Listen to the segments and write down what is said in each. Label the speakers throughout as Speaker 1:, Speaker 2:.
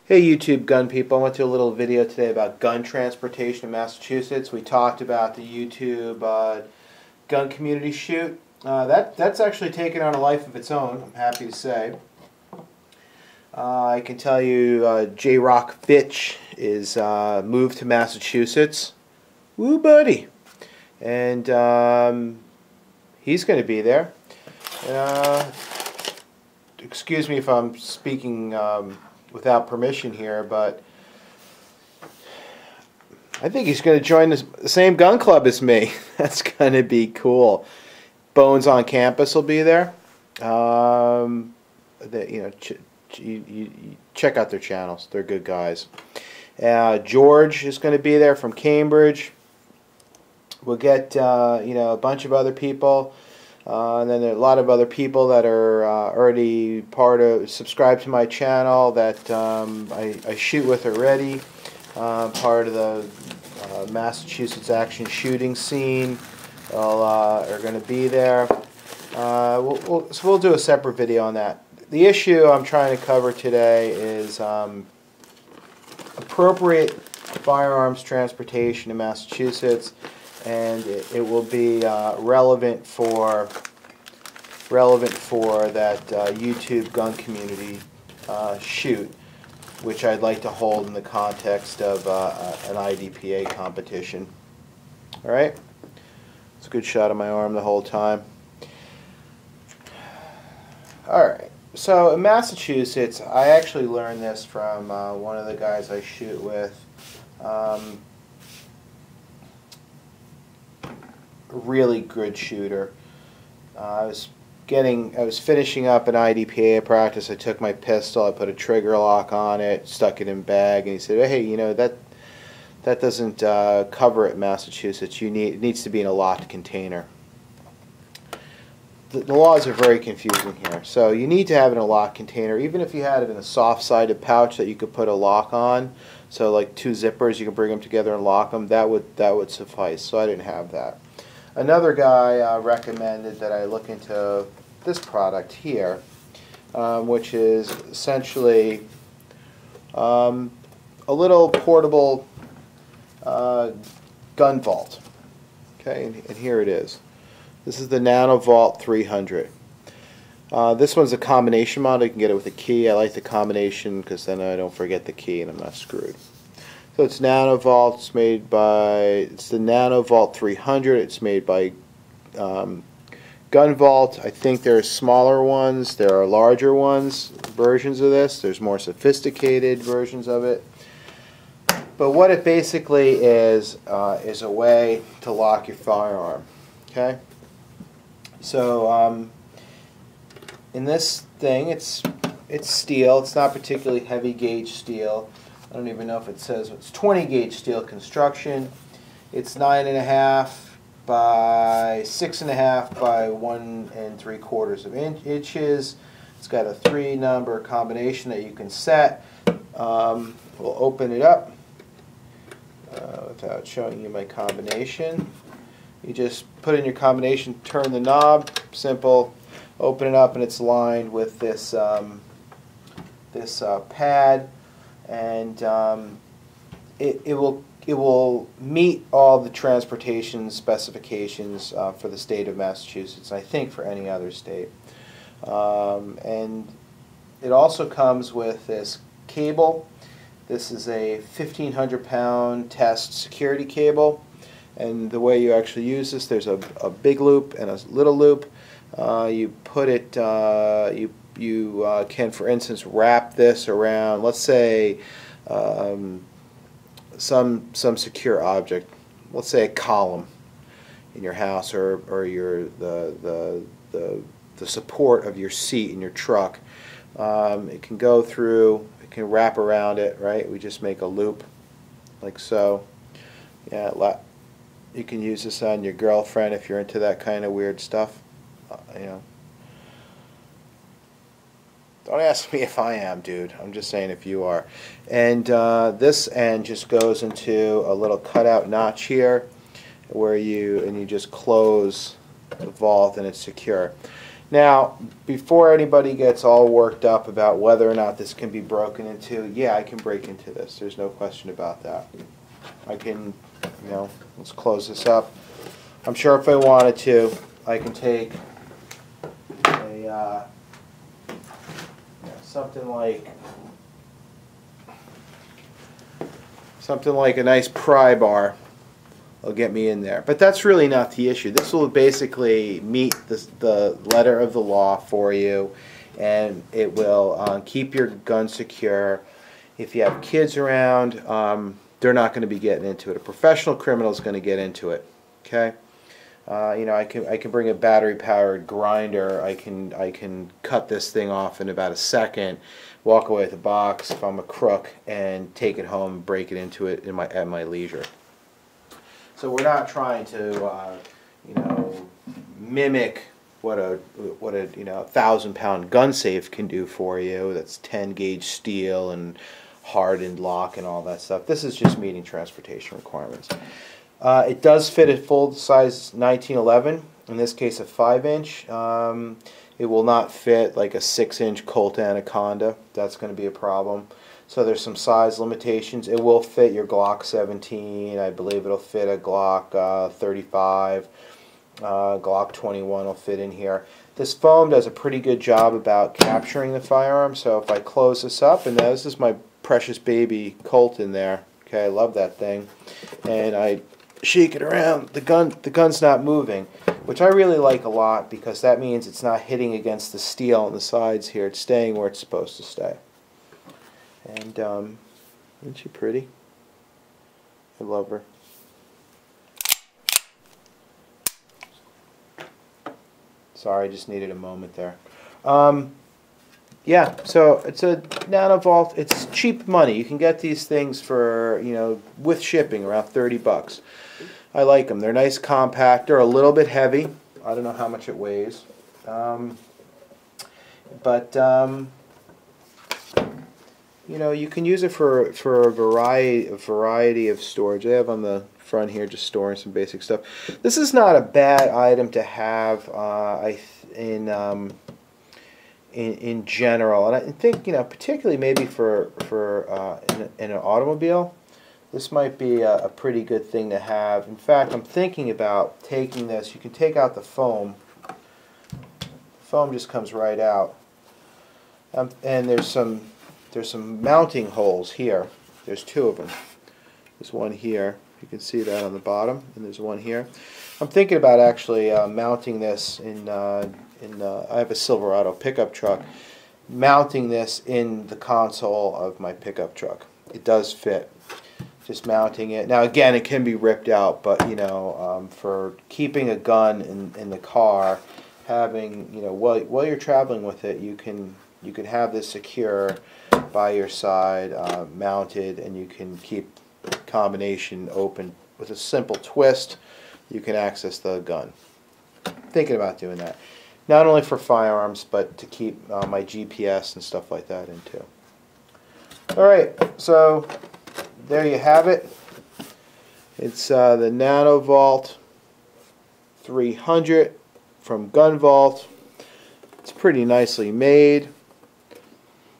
Speaker 1: Hey YouTube gun people, I went to a little video today about gun transportation in Massachusetts. We talked about the YouTube gun community shoot. That's actually taken on a life of its own, I'm happy to say. I can tell you J-Rock Fitch is moved to Massachusetts. Woo buddy! And he's going to be there. Excuse me if I'm speaking without permission here, but I think he's going to join the same gun club as me. That's going to be cool. Bones on Campus will be there. You check out their channels. They're good guys. George is going to be there from Cambridge. We'll get a bunch of other people. And then there are a lot of other people that are already subscribed to my channel that I shoot with already. Part of the Massachusetts action shooting scene are going to be there. So we'll do a separate video on that. The issue I'm trying to cover today is appropriate firearms transportation in Massachusetts. And it will be relevant for that YouTube gun community shoot, which I'd like to hold in the context of an IDPA competition. All right, it's a good shot of my arm the whole time. All right, so in Massachusetts, I actually learned this from one of the guys I shoot with. Really good shooter. I was finishing up an IDPA practice. I took my pistol, I put a trigger lock on it, stuck it in bag, and he said, "Hey, that doesn't cover it in Massachusetts. It needs to be in a locked container." The laws are very confusing here. So you need to have it in a locked container, even if you had it in a soft-sided pouch that you could put a lock on. So like two zippers, you can bring them together and lock them. That would suffice. So I didn't have that. Another guy recommended that I look into this product here, which is essentially a little portable gun vault. Okay, and here it is. This is the Nano Vault 300. This one's a combination model. You can get it with a key. I like the combination because then I don't forget the key and I'm not screwed. So it's Nano Vault. It's the Nano Vault 300. It's made by Gun Vault. I think there are smaller ones. There are larger versions of this. There's more sophisticated versions of it. But what it basically is a way to lock your firearm. Okay. So in this thing, it's steel. It's not particularly heavy gauge steel. I don't even know if it says it's 20 gauge steel construction. It's 9.5 by 6.5 by 1 3/4 inches. It's got a 3-number combination that you can set. We'll open it up without showing you my combination. You just put in your combination, turn the knob, simple. Open it up, and it's lined with this pad, and it will meet all the transportation specifications for the state of Massachusetts. I think for any other state, and it also comes with this cable. This is a 1,500-pound test security cable, and the way you actually use this, there's a big loop and a little loop. You put it. You can, for instance, wrap this around, let's say, some secure object. Let's say a column in your house, or the support of your seat in your truck. It can go through. It can wrap around it. Right. We just make a loop, like so. Yeah. You can use this on your girlfriend if you're into that kind of weird stuff. Don't ask me if I am, dude. I'm just saying if you are. And this end just goes into a little cutout notch here, where you just close the vault and it's secure. Now, before anybody gets all worked up about whether or not this can be broken into, yeah, I can break into this. There's no question about that. I can, let's close this up. I'm sure if I wanted to, I can take a something like a nice pry bar will get me in there. But that's really not the issue. This will basically meet the letter of the law for you, and it will keep your gun secure. If you have kids around, they're not going to be getting into it. A professional criminal is going to get into it. Okay. I can bring a battery-powered grinder. I can cut this thing off in about a second, walk away with a box if I'm a crook, and take it home and break it into it at my leisure. So we're not trying to mimic what a 1,000-pound gun safe can do for you. That's 10-gauge steel and hardened lock and all that stuff. This is just meeting transportation requirements. It does fit a full size 1911, in this case a 5-inch. It will not fit like a 6-inch Colt Anaconda. That's going to be a problem. So there's some size limitations. It will fit your Glock 17. I believe it'll fit a Glock 35. Glock 21 will fit in here. This foam does a pretty good job about capturing the firearm. So if I close this up, and this is my precious baby Colt in there. Okay, I love that thing. And I shake it around, the gun's not moving, which I really like a lot because that means it's not hitting against the steel on the sides here. It's staying where it's supposed to stay. And isn't she pretty? I love her. Sorry, I just needed a moment there. Yeah, so it's a Nano Vault. It's cheap money. You can get these things for, with shipping, around 30 bucks. I like them. They're nice, compact. They're a little bit heavy. I don't know how much it weighs. You can use it for a variety of storage. I have on the front here just storing some basic stuff. This is not a bad item to have in general, and I think particularly maybe for in an automobile, this might be a pretty good thing to have. In fact, I'm thinking about taking this. You can take out the foam. The foam just comes right out, and there's some mounting holes here. There's two of them. There's one here. You can see that on the bottom, and there's one here. I'm thinking about actually mounting this I have a Silverado pickup truck, mounting this in the console of my pickup truck. It does fit. Just mounting it. Now again, it can be ripped out, but for keeping a gun in the car, having while you're traveling with it, you can have this secure by your side, mounted, and you can keep the combination open with a simple twist. You can access the gun. Thinking about doing that, not only for firearms, but to keep my GPS and stuff like that in too. All right, so there you have it. It's the Nano Vault 300 from Gun Vault. It's pretty nicely made.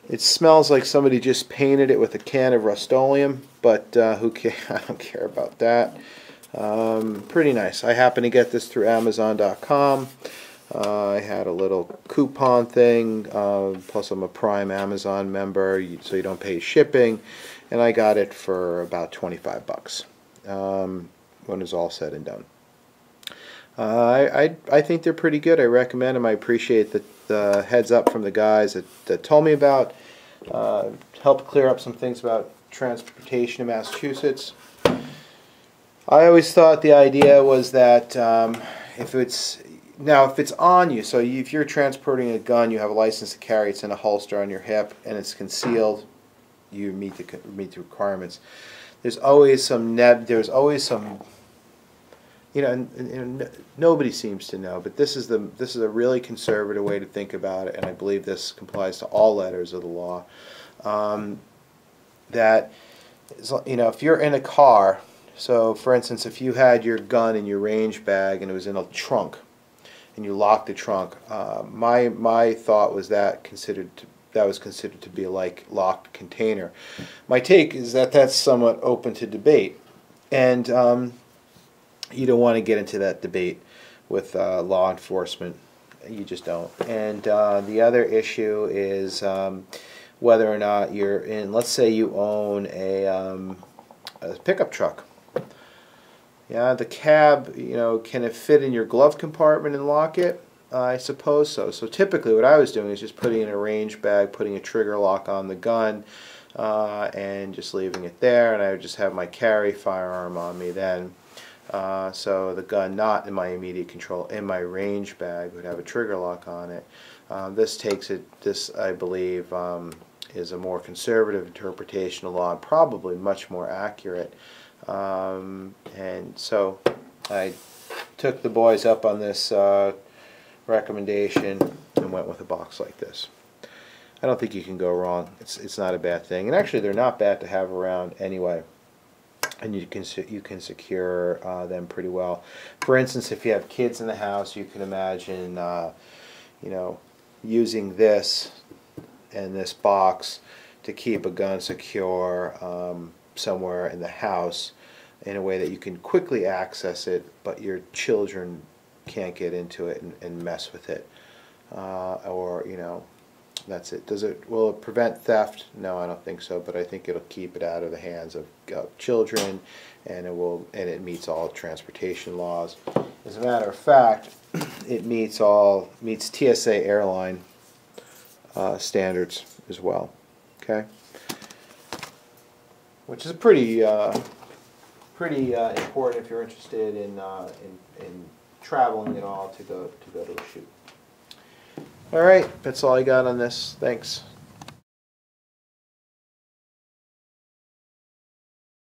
Speaker 1: It smells like somebody just painted it with a can of Rust-Oleum, but who cares? I don't care about that. Pretty nice. I happen to get this through Amazon.com. I had a little coupon thing, plus I'm a Prime Amazon member, so you don't pay shipping, and I got it for about 25 bucks when it's all said and done. I think they're pretty good. I recommend them. I appreciate the heads up from the guys that told me about, helped clear up some things about transportation in Massachusetts. I always thought the idea was that if it's on you, so if you're transporting a gun, you have a license to carry, it's in a holster on your hip, and it's concealed, you meet the requirements. There's always some nobody seems to know, but this is a really conservative way to think about it, and I believe this complies to all letters of the law. That if you're in a car, so for instance, if you had your gun in your range bag and it was in a trunk, and you lock the trunk. My thought was that was considered to be like locked container. My take is that that's somewhat open to debate, and you don't want to get into that debate with law enforcement. You just don't. And the other issue is whether or not you're in. Let's say you own a pickup truck. Yeah, the cab, can it fit in your glove compartment and lock it? I suppose so. So typically what I was doing is just putting in a range bag, putting a trigger lock on the gun, and just leaving it there, and I would just have my carry firearm on me then. So the gun not in my immediate control, in my range bag, would have a trigger lock on it. This I believe is a more conservative interpretation of law and probably much more accurate. And so I took the boys up on this recommendation and went with a box like this. I don't think you can go wrong. It's not a bad thing, and actually they're not bad to have around anyway. And you can secure them pretty well. For instance, if you have kids in the house, you can imagine using this and this box to keep a gun secure somewhere in the house in a way that you can quickly access it, but your children can't get into it and mess with it, or that's it. Will it prevent theft? No, I don't think so, but I think it'll keep it out of the hands of children, and it meets all transportation laws. As a matter of fact, it meets TSA airline standards as well. Okay, which is pretty important if you're interested in traveling at all to go to a shoot. All right, that's all I got on this. Thanks.